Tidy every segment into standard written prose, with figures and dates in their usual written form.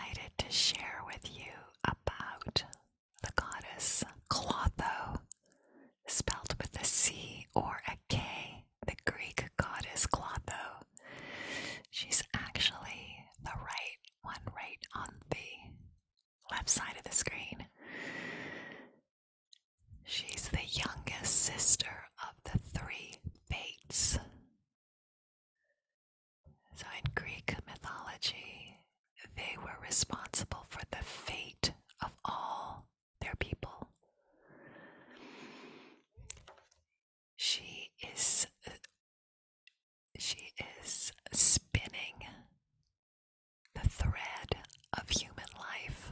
excited to share with you about the goddess Clotho, spelled with a C or a K, the Greek goddess Clotho. She's actually the right one right on the left side of the screen. She's the youngest sister of the three fates. So in Greek mythology, they were responsible for the fate of all their people. She is spinning the thread of human life.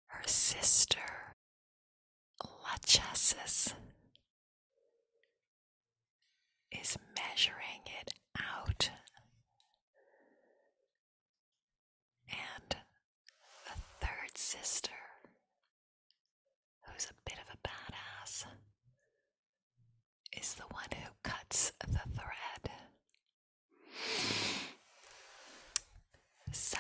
Her sister, Lachesis, is measuring it out. And the third sister, who's a bit of a badass, is the one who cuts the thread. So,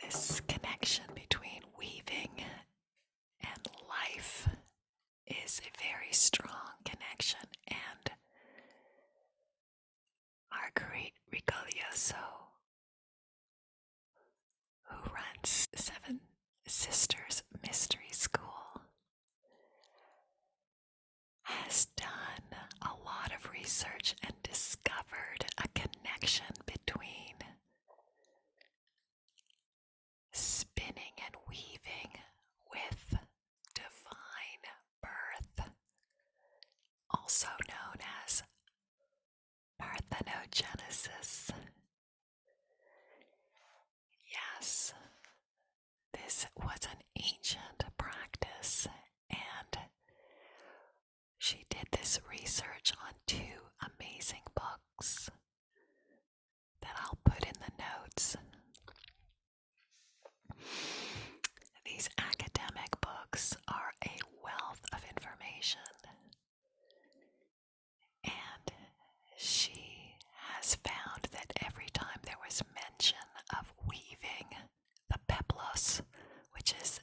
this connection between weaving and life is a very strong connection, and Marguerite Rigoglioso, who runs Seven Sisters Mystery School, has done a lot of research and discovered a connection between spinning and weaving with divine birth, also known as parthenogenesis. Yes, this was an ancient practice, and she did this research on two amazing books that I'll put in the notes. These academic books are a wealth of information, and she has found that every time there was mention of weaving the peplos, which is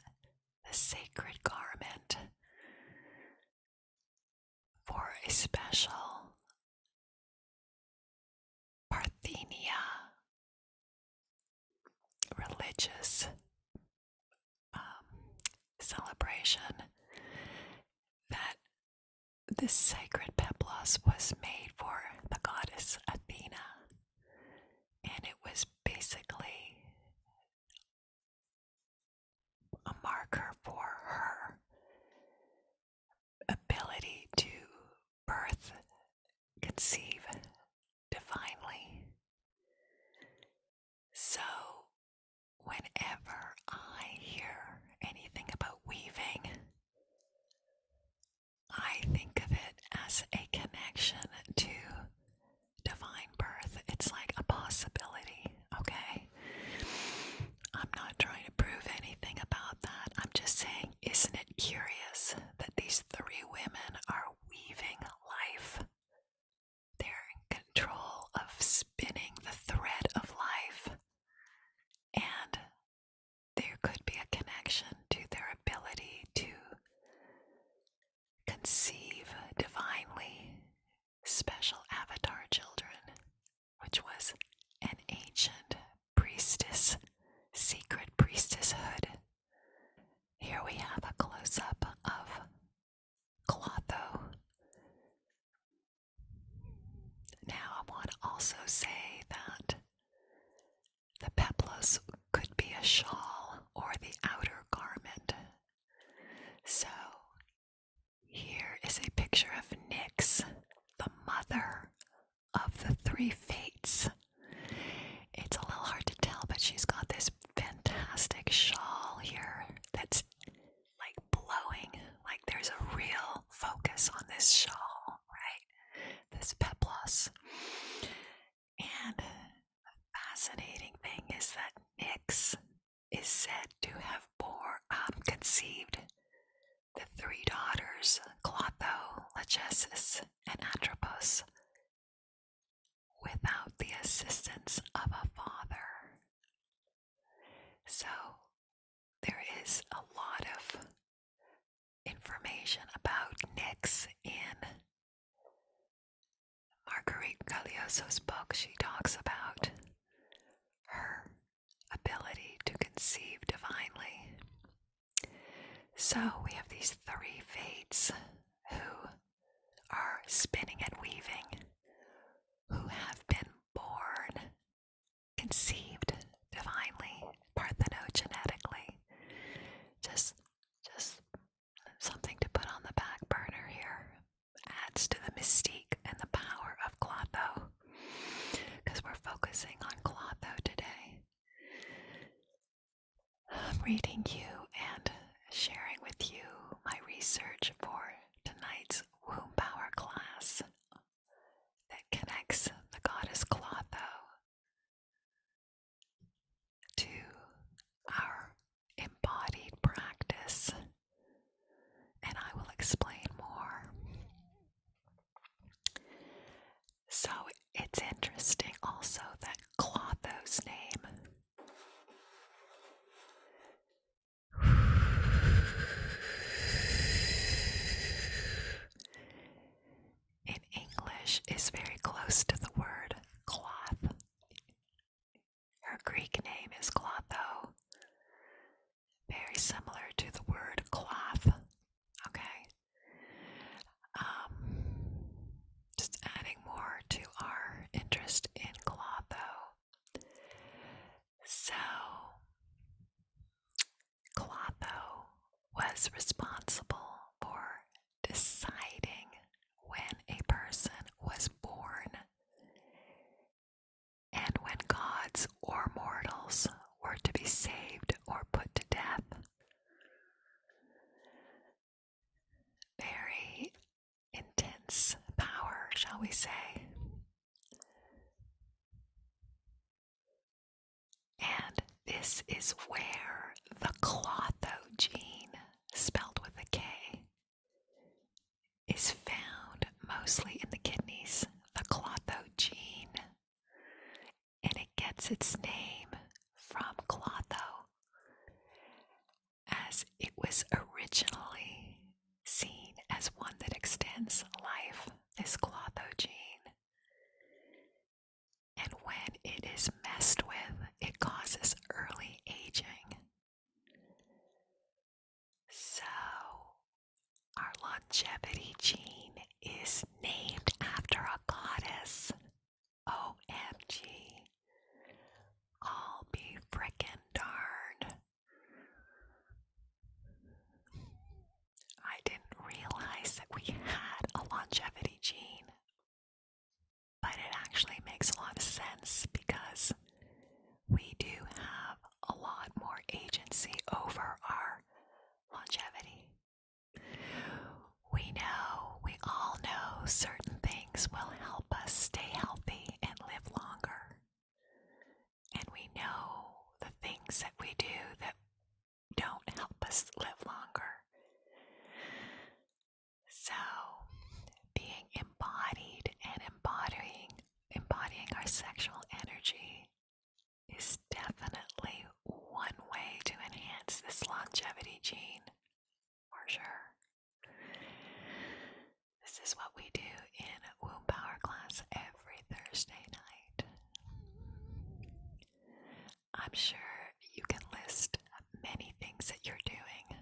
the sacred garment for a special Parthenia religious celebration, that this sacred peplos was made for the goddess Athena, and it was basically a marker for her ability to birth, conceive divinely. So whenever I hear anything about weaving, I think of it as a connection to divine birth. It's like a possibility, okay? I'm not trying to prove anything about that. I'm just saying, isn't it curious that these three women are weaving life? They're in control of spinning the thread of life. And there could be a connection to their ability to conceive divinely special avatar children, which was an ancient priestess, secret priestesshood. Here we have a close-up of Clotho. Now I want to also say that the peplos could be a shawl or the outer garment. So here is a picture of Nyx, the mother of the three fates. It's a little hard to tell, but she's got this fantastic shawl here that's like blowing, like there's a real focus on this shawl, right? This peplos. And the fascinating thing is that Nyx is said to have conceived the three daughters, Clotho, Lachesis, and Atropos. Clotho's book, she talks about her ability to conceive divinely. So we have these three fates who are spinning and weaving, who have been born, conceived divinely, parthenogenetically. Just something to put on the back burner here. Adds to the mystique and the power of Clotho, because we're focusing on Clotho today. I'm reading you and sharing with you my research for tonight's womb power class that connects the goddess Clotho to our embodied practice, and I will explain more. So it's interesting also that Clotho's name in English is very close to the word cloth. Her Greek name is Clotho, very similar to the word cloth. Okay. Just adding more to our interest in Clotho. So, Clotho was responsible for deciding when a person was born and when gods or mortals were to be saved or put to death. Very intense power, shall we say. And this is where the Clotho gene, spelled with a K, is found mostly in the kidneys, the Clotho gene. And it gets its name from Clotho, as it was originally seen as one that extends life, this Clotho gene. And when it is messed with, it causes early aging. So, our longevity gene is named after a goddess. OMG. I'll be frickin' darned. I didn't realize that we had a longevity gene. But it actually makes a lot of sense because we do have a lot more agency over our longevity. We all know certain things will help us stay healthy and live longer. And we know the things that we do that don't help us live longer. So, being embodied and embodying our sexual energy is definitely one way to enhance this longevity gene, for sure. This is what we do in womb power class every Thursday night. I'm sure you can list many things that you're doing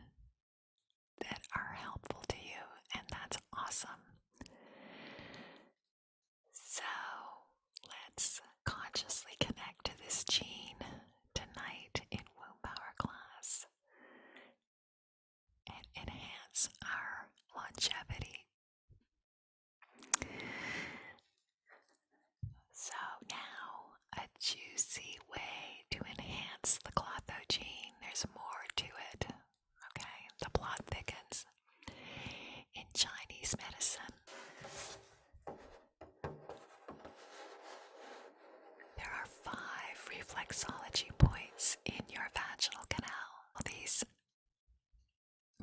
that are helpful to you, and that's awesome. So let's consciously connect to this gene tonight in womb power class and enhance our longevity. So now, a juicy way to enhance the Clotho gene. There's more to it. Okay, the plot thickens. In Chinese medicine, there are 5 reflexology points in your vaginal canal. These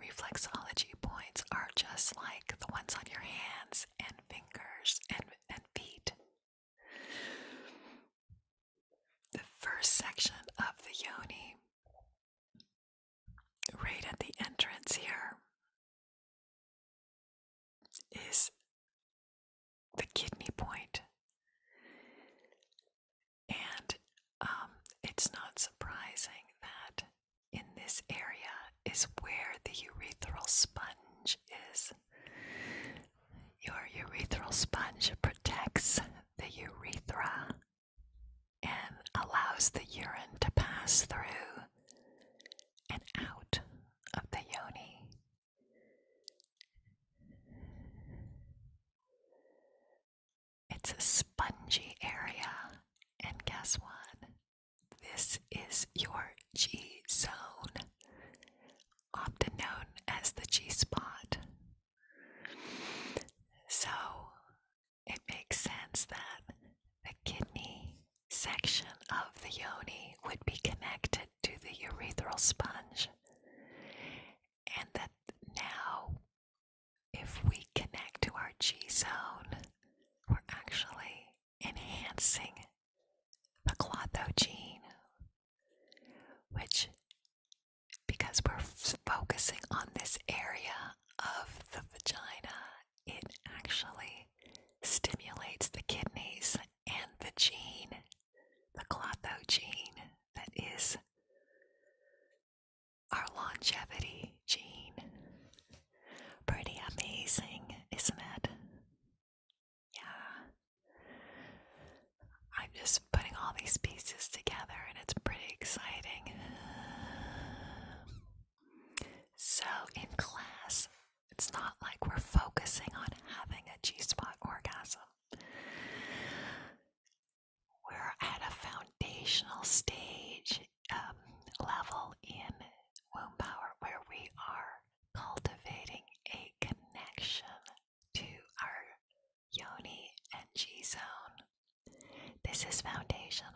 reflexology points are just like the ones on your hands and fingers and feet. The first section of the yoni, right at the entrance here, is the kidney point. it's not surprising that in this area is where the urethral sponge is. Your urethral sponge protects the urethra and allows the urine to pass through and out of the yoni. It's a spongy area, and guess what? This is your G zone, often known as the G spot. So it makes sense that the kidney section of the yoni would be connected to the urethral sponge, and that now if we connect to our G zone, we're actually enhancing the Clotho gene, which, because we're focusing on this area of the vagina, it actually stimulates the kidneys and the gene, the Clotho gene, that is our longevity gene. Pretty amazing, isn't it? Yeah. I'm just putting all these pieces together and it's pretty exciting. So in class, it's not like we're focusing on having a G-spot orgasm. We're at a foundational stage level in womb power where we are cultivating a connection to our yoni and G zone. This is foundational.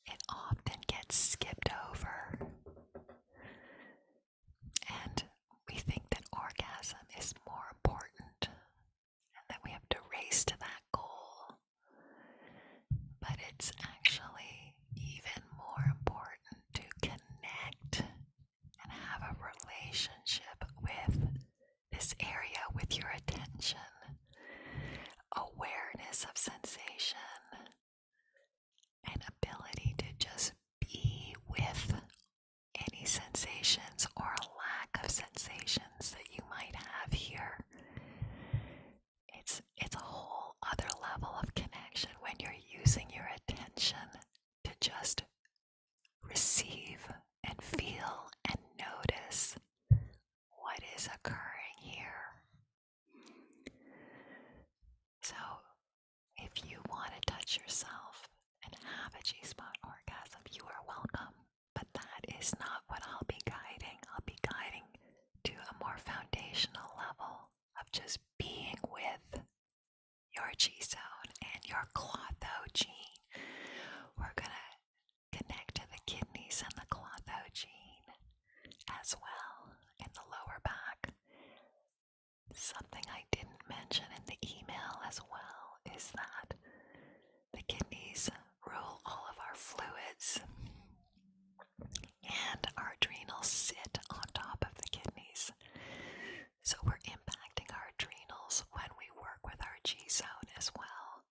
It often gets skipped over, and we think that orgasm is more important and that we have to race to that goal. But it's actually even more important to connect and have a relationship with this area, with your attention, awareness of sensation, and ability to just be with any sensations or a lack of sensations that you might have here. It's a whole other level of connection when you're using your attention to just receive and feel and notice what is occurring here. So if you want to touch yourself and have a G-spot orgasm, you are welcome. But that is not what I'll be guiding. I'll be guiding to a more foundational level of just being with your G-zone and your Clotho gene. We're going to connect to the kidneys and the Clotho gene as well in the lower back. Something I didn't mention in the email as well is that the kidneys rule all of our fluids, and our adrenals sit on top of the kidneys. So we're impacting our adrenals when we work with our G-zone as well.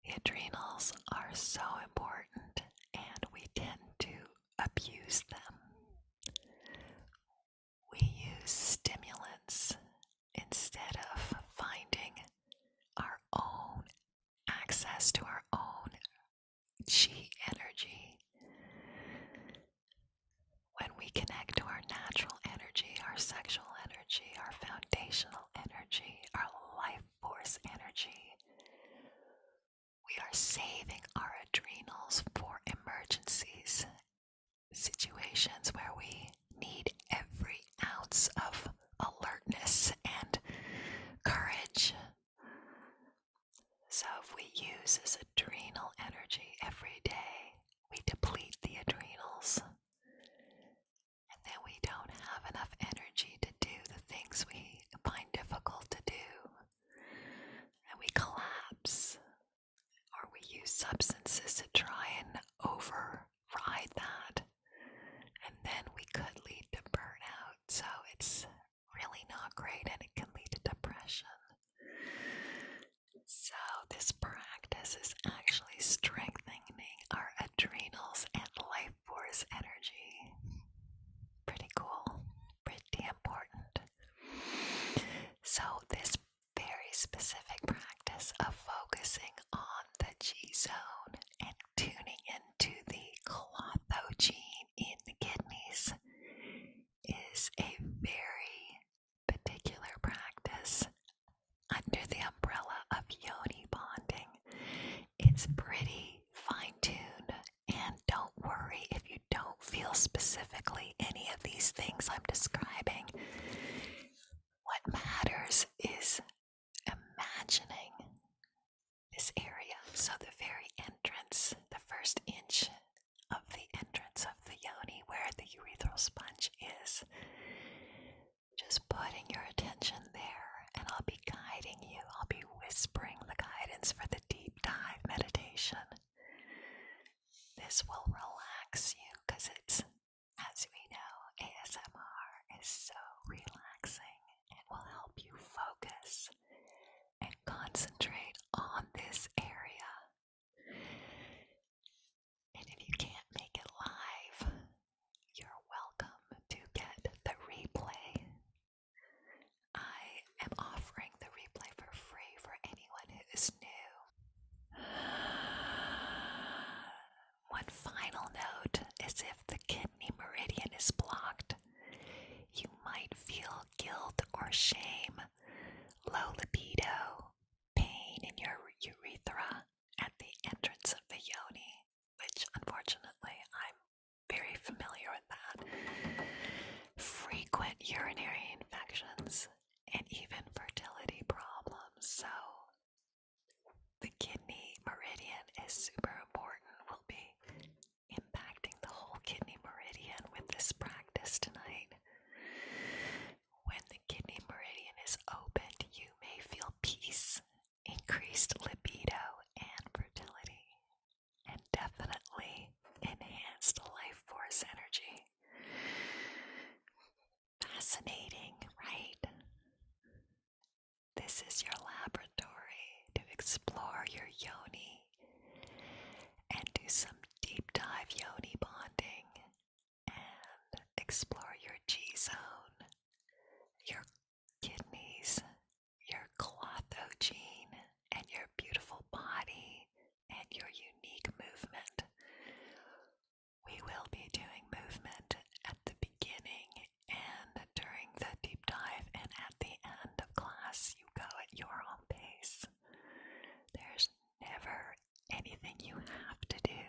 The adrenals are so important, and we tend to abuse them. We use stimulants instead of finding our own access to our own chi energy. When we connect to our natural energy, our sexual energy, our foundational energy, our life force energy, we are saving our adrenals for emergencies, situations where we need every ounce of alertness and courage. So if we use this adrenal energy every day, we deplete the adrenals, and then we don't have enough energy to do the things we find difficult to do, and we collapse, or we use substances to try and override that, and then we could lead to burnout. So it's really not great, and it can lead to depression. So this practice is focus and concentrate on this area. And if you can't make it live, you're welcome to get the replay. I am offering the replay for free for anyone who is new. One final note is if the kidney meridian is blocked, you might feel guilt or shame, low libido, pain in your urethra at the entrance of the yoni, which unfortunately I'm very familiar with that. Frequent urinary infections and even fertility problems. So the kidney meridian is super important. We'll be impacting the whole kidney meridian with this practice tonight. When the kidney meridian is opened, you may feel peace, increased libido, and fertility, and definitely enhanced life force energy. Fascinating, right? This is your laboratory to explore your yoni and do some deep dive yoni bonding and explore your G-zone, your kidneys, your Clotho gene, and your beautiful body and your unique movement. We will be doing movement at the beginning and during the deep dive, and at the end of class you go at your own pace. There's never anything you have to do.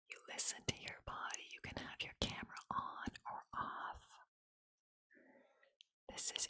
You listen to your body. You can have your camera on or off. This is